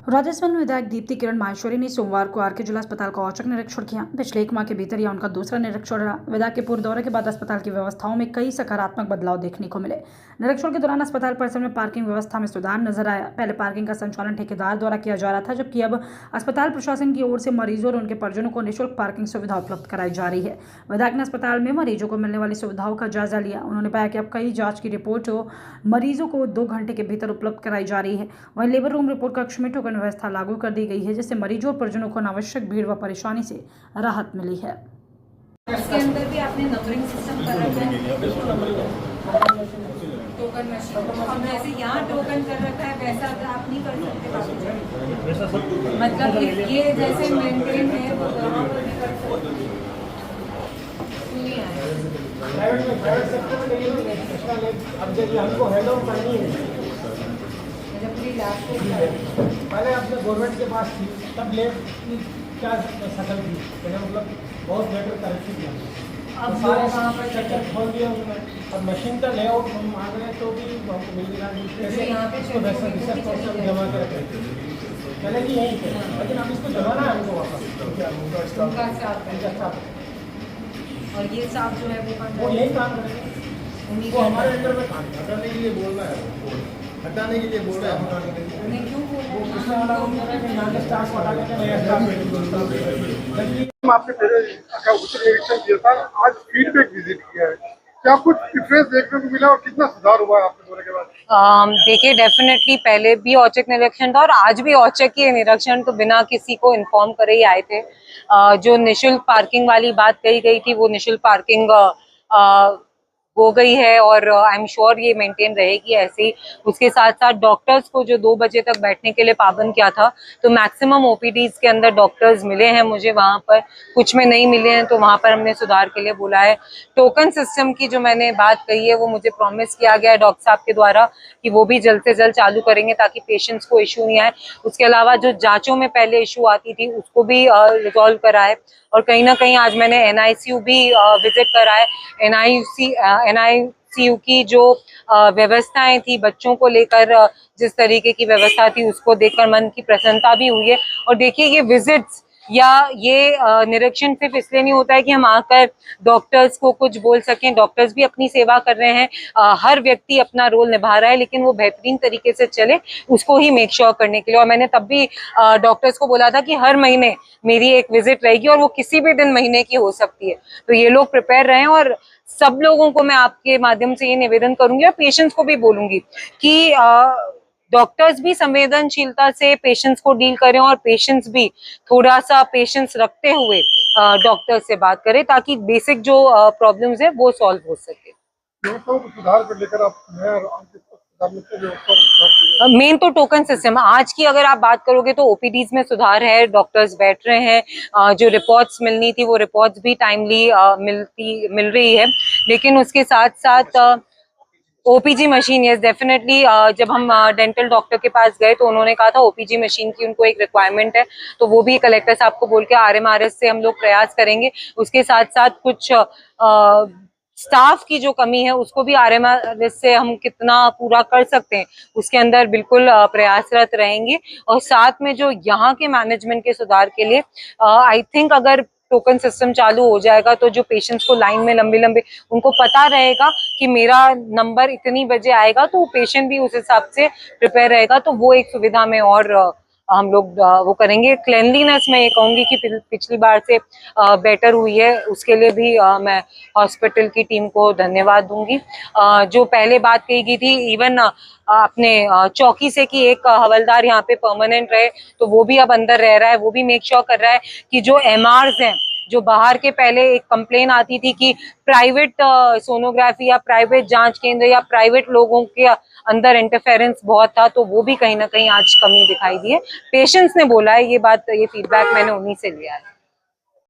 राजस्थान में विधायक दीप्ति किरण माहेश्वरी ने सोमवार को आरके जिला अस्पताल का औचक निरीक्षण किया। पिछले एक माह के भीतर यह उनका दूसरा निरीक्षण रहा। विधायक के पूर्व दौरे के बाद अस्पताल की व्यवस्थाओं में कई सकारात्मक बदलाव देखने को मिले। निरीक्षण के दौरान अस्पताल परिसर में पार्किंग व्यवस्था में सुधार नजर आया। पहले पार्किंग का संचालन ठेकेदार द्वारा किया जा रहा था, जबकि अब अस्पताल प्रशासन की ओर से मरीजों और उनके परिजनों को निःशुल्क पार्किंग सुविधा उपलब्ध कराई जा रही है। विधायक ने अस्पताल में मरीजों को मिलने वाली सुविधाओं का जायजा लिया। उन्होंने बताया कि अब कई जांच की रिपोर्ट मरीजों को 2 घंटे के भीतर उपलब्ध कराई जा रही है। वहीं लेबर रूम रिपोर्ट कक्ष में टोकन व्यवस्था लागू कर दी गई है, जिससे मरीजों और परिजनों को अनावश्यक भीड़ व परेशानी से राहत मिली है। इसके अंदर भी आपने नंबरिंग सिस्टम कर रखा है, टोकन मशीन। हम जैसे यहाँ टोकन कर रखा है वैसा अगर आप नहीं कर सकते, मतलब ये जैसे मेंटेन है वो यहाँ पर भी कर सकते। अब देखिए हमको हेलो करनी है। पहले अपने गवर्नमेंट के पास थी, तब लेट की क्या शकल थी, मतलब बहुत बेटर तरक्की किया। अब सारे वहाँ पर चक्कर खोल दिया उन्होंने। अब मशीन का लेआउट हम मांग रहे हैं तो भी हमको मिल रहा है, इसको वैसा जमा कर चलेगी यहीं पे, लेकिन अब इसको जमाना है हमको वापस। और ये साफ जो है वो यही काम करेंगे, वो हमारे अंडर में काम हटाने के लिए बोल रहा है, हटाने के लिए बोल रहा है। उन्हें क्यों वो पिछले वाला वो कह रहा है कि यहाँ के स्टाफ को हटा के नया स्टाफ। आपने पहले उच्च निरीक्षण किया था, आज फीडबैक विजिट किया है, क्या कुछ डिफरेंस देखने को मिला और कितना सुधार हुआ है आपके दौरे के बाद? देखिए, डेफिनेटली पहले भी औचक निरीक्षण था और आज भी औचक ही निरीक्षण तो बिना किसी को इन्फॉर्म करे ही आए थे। जो निःशुल्क पार्किंग वाली बात कही गई थी, वो निःशुल्क पार्किंग हो गई है और आई एम श्योर ये मेंटेन रहेगी ऐसे ही। उसके साथ साथ डॉक्टर्स को जो 2 बजे तक बैठने के लिए पाबंद किया था, तो मैक्सिमम ओपीडीज के अंदर डॉक्टर्स मिले हैं मुझे वहां पर, कुछ में नहीं मिले हैं, तो वहां पर हमने सुधार के लिए बोला है। टोकन सिस्टम की जो मैंने बात कही है, वो मुझे प्रॉमिस किया गया है डॉक्टर साहब के द्वारा कि वो भी जल्द से जल्द चालू करेंगे ताकि पेशेंट्स को इशू नहीं आए। उसके अलावा जो जांचों में पहले इशू आती थी उसको भी रिजॉल्व करा है। और कहीं ना कहीं आज मैंने एनआईसीयू भी विजिट करा है। एनआईसीयू की जो व्यवस्थाएं थी बच्चों को लेकर, जिस तरीके की व्यवस्था थी, उसको देखकर मन की प्रसन्नता भी हुई है। और देखिए, ये विजिट्स या ये निरीक्षण सिर्फ इसलिए नहीं होता है कि हम आकर डॉक्टर्स को कुछ बोल सकें। डॉक्टर्स भी अपनी सेवा कर रहे हैं, हर व्यक्ति अपना रोल निभा रहा है, लेकिन वो बेहतरीन तरीके से चले उसको ही मेक श्योर करने के लिए। और मैंने तब भी डॉक्टर्स को बोला था कि हर महीने मेरी एक विजिट रहेगी और वो किसी भी दिन महीने की हो सकती है, तो ये लोग प्रिपेयर रहें। और सब लोगों को मैं आपके माध्यम से ये निवेदन करूंगी और पेशेंट्स को भी बोलूंगी कि डॉक्टर्स भी संवेदनशीलता से पेशेंट्स को डील करें और पेशेंट्स भी थोड़ा सा पेशेंस रखते हुए डॉक्टर से बात करें, ताकि बेसिक जो प्रॉब्लम्स है वो सॉल्व हो सके। सुधार को लेकर आप मेन तो टोकन सिस्टम। आज की अगर आप बात करोगे तो ओपीडीज में सुधार है, डॉक्टर्स बैठ रहे हैं, जो रिपोर्ट्स मिलनी थी वो रिपोर्ट्स भी टाइमली मिल रही है। लेकिन उसके साथ साथ ओपीजी मशीन, यस डेफिनेटली, जब हम डेंटल डॉक्टर के पास गए तो उन्होंने कहा था ओपीजी मशीन की उनको एक रिक्वायरमेंट है, तो वो भी कलेक्टर साहब को बोल के आरएमआरएस से हम लोग प्रयास करेंगे। उसके साथ साथ कुछ स्टाफ की जो कमी है उसको भी आरएमआरएस से हम कितना पूरा कर सकते हैं उसके अंदर बिल्कुल प्रयासरत रहेंगे। और साथ में जो यहाँ के मैनेजमेंट के सुधार के लिए आई थिंक अगर टोकन सिस्टम चालू हो जाएगा तो जो पेशेंट्स को लाइन में लंबे लंबे, उनको पता रहेगा कि मेरा नंबर इतनी बजे आएगा, तो पेशेंट भी उस हिसाब से प्रिपेयर रहेगा, तो वो एक सुविधा में और हम लोग वो करेंगे। क्लेanलीनेस मैं ये कहूंगी कि पिछली बार से बेटर हुई है, उसके लिए भी मैं हॉस्पिटल की टीम को धन्यवाद दूंगी। जो पहले बात कही गई थी इवन अपने चौकी से कि एक हवलदार यहाँ पे परमानेंट रहे, तो वो भी अब अंदर रह रहा है, वो भी मेक श्योर कर रहा है कि जो एमआरस हैं, जो बाहर के पहले एक कंप्लेन आती थी कि प्राइवेट सोनोग्राफी या प्राइवेट जांच केंद्र या प्राइवेट लोगों के अंदर इंटरफेरेंस बहुत था, तो वो भी कहीं ना कहीं आज कमी दिखाई दी है। पेशेंट्स ने बोला है ये बात, ये फीडबैक मैंने उन्हीं से लिया है।